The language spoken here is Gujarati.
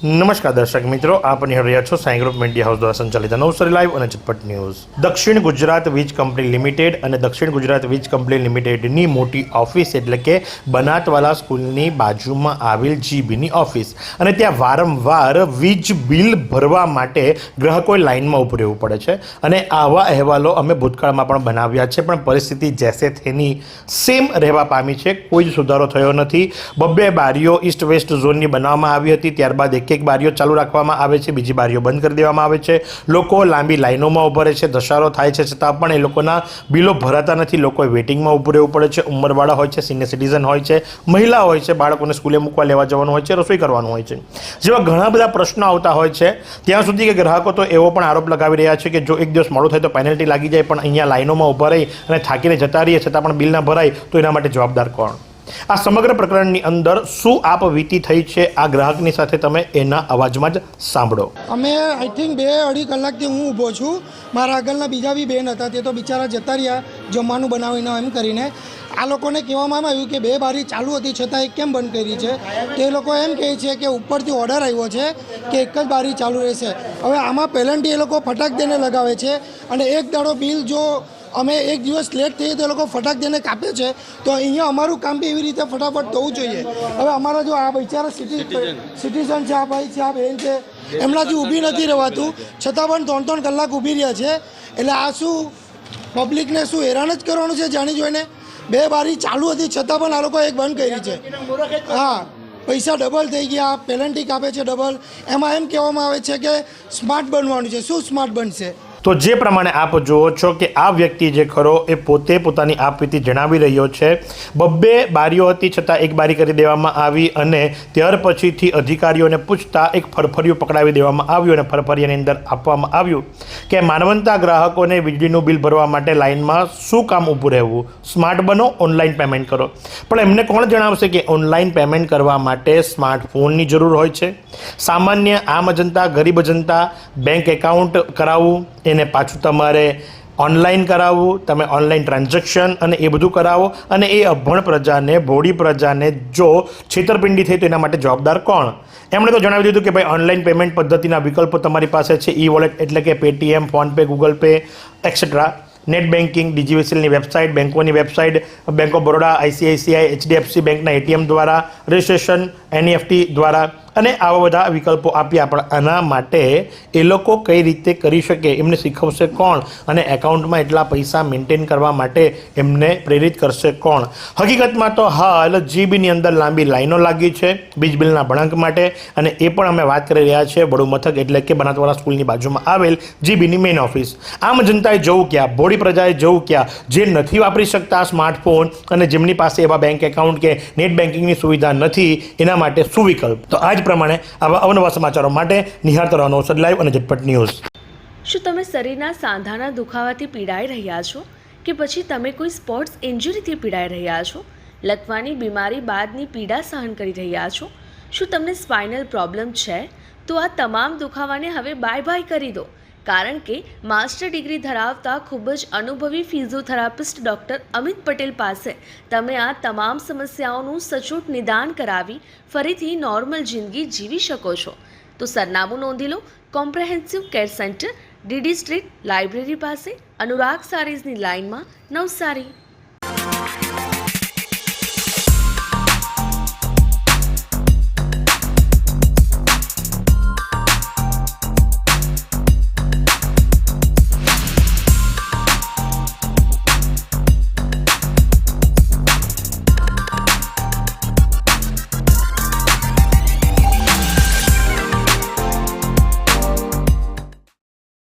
નમસ્કાર દર્શક મિત્રો, આપ નિહાળી રહ્યા છો સાઈ ગ્રુપ મીડિયા હાઉસ દ્વારા સંચાલિત નવસારી લાઈવ અને ઝટપટ ન્યૂઝ. દક્ષિણ ગુજરાત વીજ કંપની લિમિટેડ અને દક્ષિણ ગુજરાત વીજ કંપની લિમિટેડની મોટી ઓફિસ એટલે કે બનાતવાલા સ્કૂલની બાજુમાં આવેલ જીબીની ઓફિસ, અને ત્યાં વારંવાર વીજ બિલ ભરવા માટે ગ્રાહકોએ લાઇનમાં ઊભું રહેવું પડે છે. અને આવા અહેવાલો અમે ભૂતકાળમાં પણ બનાવ્યા છે, પણ પરિસ્થિતિ જેસે તેની સેમ રહેવા પામી છે. કોઈ જ સુધારો થયો નથી. બબ્બે બારીઓ ઈસ્ટ વેસ્ટ ઝોનની બનાવવામાં આવી હતી, ત્યારબાદ એક બારીઓ ચાલુ રાખવામાં આવે છે, બીજી બારીઓ બંધ કરી દેવામાં આવે છે. લોકો લાંબી લાઈનોમાં ઊભા રહે છે, ધસારો થાય છે, છતાં પણ એ લોકોના બિલો ભરાતા નથી. લોકોએ વેઇટિંગમાં ઊભું રહેવું પડે છે. ઉંમરવાળા હોય છે, સિનિયર સિટીઝન હોય છે, મહિલા હોય છે, બાળકોને સ્કૂલે મૂકવા લેવા જવાનું હોય છે, રસોઈ કરવાનું હોય છે, જેવા ઘણા બધા પ્રશ્નો આવતા હોય છે. ત્યાં સુધી કે ગ્રાહકો તો એવો પણ આરોપ લગાવી રહ્યા છે કે જો એક દિવસ મોડું થાય તો પેનલ્ટી લાગી જાય, પણ અહીંયા લાઈનોમાં ઊભા રહી અને થાકીને જતા રહીએ છતાં પણ બિલ ના ભરાય તો એના માટે જવાબદાર કોણ? આ સમગ્ર પ્રકરણની અંદર શું આપ વીતી થઈ છે આ ગ્રાહકની સાથે, તમે એના અવાજમાં જ સાંભળો. અમે આઈ થિંક 2-2.5 કલાકથી હું ઊભો છું. મારા આગળના બીજા બી બેન હતા, તે તો બિચારા જતા રહ્યા જમવાનું બનાવીને એમ કરીને. આ લોકોને કહેવામાં આવ્યું કે 2 બારી ચાલુ હતી છતાં એક કેમ બંધ કરી છે? તે લોકો એમ કહે છે કે ઉપરથી ઓર્ડર આવ્યો છે કે એક જ બારી ચાલુ રહેશે. હવે આમાં પેનલ્ટી એ લોકો ફટાક દઈને લગાવે છે, અને એક દાડો બિલ જો અમે એક દિવસ લેટ થઈએ તો એ લોકો ફટાક દઈને કાપે છે. તો અહીંયા અમારું કામ બી એવી રીતે ફટાફટ થવું જોઈએ. હવે અમારા જો આ બિચારા સિટીઝન છે, આ ભાઈ છે, આ બહેન છે, એમનાથી ઊભી નથી રહેવાતું, છતાં પણ 3-3 કલાક ઊભી રહ્યા છે. એટલે આ શું પબ્લિકને શું હેરાન જ કરવાનું છે જાણી જોઈને? 2 બારી ચાલુ હતી છતાં પણ આ લોકો એક બંધ કરી છે. હા, પૈસા ડબલ થઈ ગયા, પેનલ્ટી કાપે છે ડબલ. એમાં એમ કહેવામાં આવે છે કે સ્માર્ટ બનવાનું છે. શું સ્માર્ટ બનશે? તો જે પ્રમાણે આપ જુઓ છો કે આ વ્યક્તિ જે ખરો એ પોતે પોતાની આપવીતી જણાવી રહ્યો છે. 2 બારીઓ હતી છતાં એક બારી કરી દેવામાં આવી, અને ત્યાર પછીથી અધિકારીઓને પૂછતા એક ફરફરિયું પકડાવી દેવામાં આવ્યું, અને ફરફરિયાની અંદર આપવામાં આવ્યું કે માનવંતા ગ્રાહકોને વીજળીનું બિલ ભરવા માટે લાઇનમાં શું કામ ઊભું રહેવું, સ્માર્ટ બનો, ઓનલાઈન પેમેન્ટ કરો. પણ એમને કોણ જણાવશે કે ઓનલાઈન પેમેન્ટ કરવા માટે સ્માર્ટફોનની જરૂર હોય છે? સામાન્ય આમ જનતા, ગરીબ જનતા બેંક એકાઉન્ટ કરાવવું, એને પાછું તમારે ઓનલાઈન કરાવવું, તમે ઓનલાઈન ટ્રાન્ઝેક્શન અને એ બધું કરાવો, અને એ અભણ પ્રજાને, ભોળી પ્રજાને જો છેતરપિંડી થઈ તો એના માટે જવાબદાર કોણ? એમણે તો જણાવી દીધું કે ભાઈ ઓનલાઈન પેમેન્ટ પદ્ધતિના વિકલ્પો તમારી પાસે છે. ઈ વોલેટ એટલે કે Paytm, PhonePe, Google Pay etcetera, net banking, ડીજીવીસીએલની વેબસાઇટ, બેંકોની website, Bank of Baroda, ICICI, HDFC બેંકના એટીએમ દ્વારા રજિસ્ટ્રેશન, એનઈએફટી દ્વારા, અને આવા બધા વિકલ્પો આપ્યા. પણ આના માટે એ લોકો કઈ રીતે કરી શકે એમને શીખવશે કોણ? અને એકાઉન્ટમાં એટલા પૈસા મેન્ટેન કરવા માટે એમને પ્રેરિત કરશે કોણ? હકીકતમાં તો હાલ જીબીની અંદર લાંબી લાઈનો લાગી છે વીજ બિલના ભણાંક માટે, અને એ પણ અમે વાત કરી રહ્યા છીએ વડુ મથક એટલે કે બનાતવાલા સ્કૂલની બાજુમાં આવેલ જીબીની મેઇન ઓફિસ. આમ જનતાએ જવું ક્યાં, ભોળી પ્રજાએ જવું ક્યાં, જે નથી વાપરી શકતા સ્માર્ટફોન અને જેમની પાસે એવા બેંક એકાઉન્ટ કે નેટ બેન્કિંગની સુવિધા નથી, એના માટે શું વિકલ્પ? તો આજ પ્રમાણે આવા અવનવા સમાચારો માટે નિહાળતા રહો નવસારી લાઈવ અને ઝટપટ ન્યૂઝ. શું તમે શરીરના સાંધાના દુખાવાથી પીડાઈ રહ્યા છો, કે પછી તમે કોઈ સ્પોર્ટ્સ ઇન્જરીથી પીડાઈ રહ્યા છો? લકવાની બીમારી બાદની પીડા સહન કરી રહ્યા છો? શું તમને સ્પાઇનલ પ્રોબ્લેમ છે? તો આ તમામ દુખાવાને હવે બાય બાય કરી દો, કારણ કે માસ્ટર ડિગ્રી ધરાવતા ખૂબ જ અનુભવી ફિઝિયોથેરાપિસ્ટ ડૉક્ટર અમિત પટેલ પાસે તમે આ તમામ સમસ્યાઓનું સચોટ નિદાન કરાવી ફરીથી નોર્મલ જિંદગી જીવી શકો છો. તો સરનામું નોંધી લો. Comprehensive care centre, DD street, library પાસે, અનુરાગ સારીઝની લાઇનમાં, નવસારી.